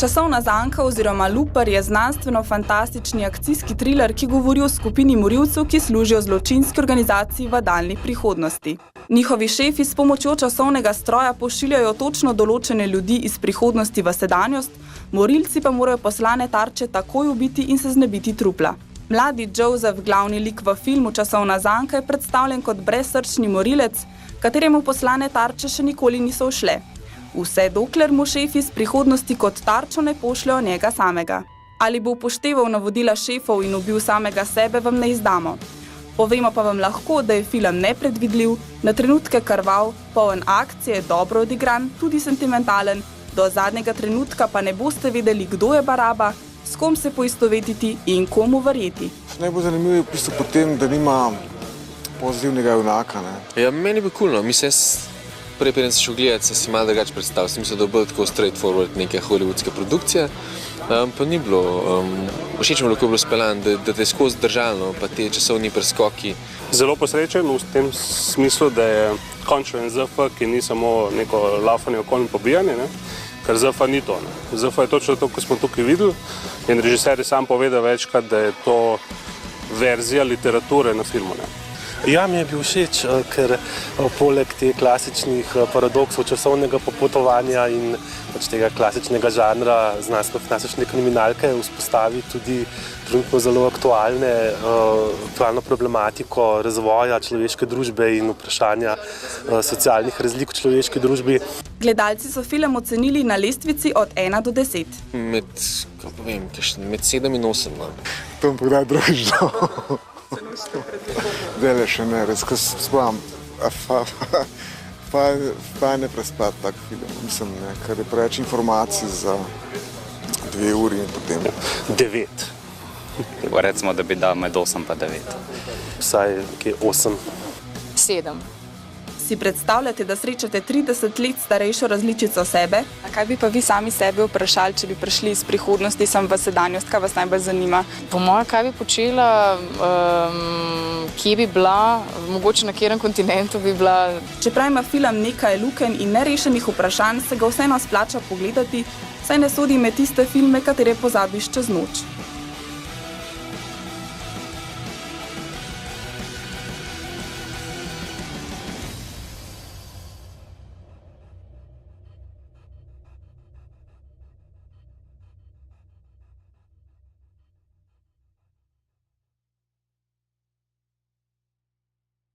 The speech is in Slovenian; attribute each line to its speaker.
Speaker 1: Časovna zanka oziroma Looper je znanstveno-fantastični akcijski triler, ki govori o skupini morilcev, ki služijo zločinski organizaciji v daljni prihodnosti. Njihovi šefi s pomočjo časovnega stroja pošiljajo točno določene ljudi iz prihodnosti v sedanjost, morilci pa morajo poslane tarče takoj ubiti in se znebiti trupla. Mladi Joseph, glavni lik v filmu Časovna zanka, je predstavljen kot brezsrčni morilec, kateremu poslane tarče še nikoli niso ušle. Vse dokler mu šefi iz prihodnosti kot tarčo ne pošljajo njega samega. Ali bo upošteval navodila šefov in ubil samega sebe, vam ne izdamo. Povemo pa vam lahko, da je film nepredvidljiv, na trenutke krvav, poln akcije, dobro odigran, tudi sentimentalen, do zadnjega trenutka pa ne boste vedeli, kdo je Baraba, s kom se poistovetiti in komu verjeti.
Speaker 2: Najbolj zanimivo je v bistvu potem, da nima pozitivnega junaka.
Speaker 3: Ja, meni bi kulno. Prej preden se šel gledati, sem si malo drugače predstavil. Sem mislil, da bo tako straightforward neke hollywoodske produkcije, pa ni bilo. Všeč mi je bilo speljan, da te je skozi držalno, pa te časovni preskoki.
Speaker 4: Zelo posrečen v tem smislu, da je končno en ZF, ki ni samo neko laufanje okoli in pobijanje, ker ZF ni to. ZF je točno to, ko smo tukaj videli, in režiser je sam povedal večkrat, da je to verzija literature na filmu.
Speaker 5: Ja, mi je bil všeč, ker poleg teh klasičnih paradoksov časovnega popotovanja in tega klasičnega žanra znanstveno-fantastične kriminalke vzpostavi tudi trenutno zelo aktualno problematiko razvoja človeške družbe in vprašanja socialnih razlik v človeški družbi.
Speaker 1: Gledalci so film ocenili na lestvici od 1 do 10.
Speaker 3: Med 7 in 8.
Speaker 2: To mi pogledaj družno. Dele še ne, res, ko spomnim, fajn je prespati tak film, mislim, ker je preveč informacij za 2 uri in potem.
Speaker 5: 9.
Speaker 6: Recimo, da bi dal med 8 pa 9.
Speaker 5: Vsaj 8.
Speaker 7: 7.
Speaker 1: Si predstavljate, da srečate 30 let starejšo različico sebe? Kaj bi pa vi sami sebe vprašali, če bi prišli iz prihodnosti sem v sedanjost, kaj vas najbolj zanima?
Speaker 7: Po mojem, kaj bi počela, kje bi bila, mogoče na katerem kontinentu bi bila.
Speaker 1: Čeprav ima film nekaj lukenj in nerešenih vprašanj, se ga vseeno splača pogledati, saj ne sodi med tiste filme, katere pozabiš čez noč.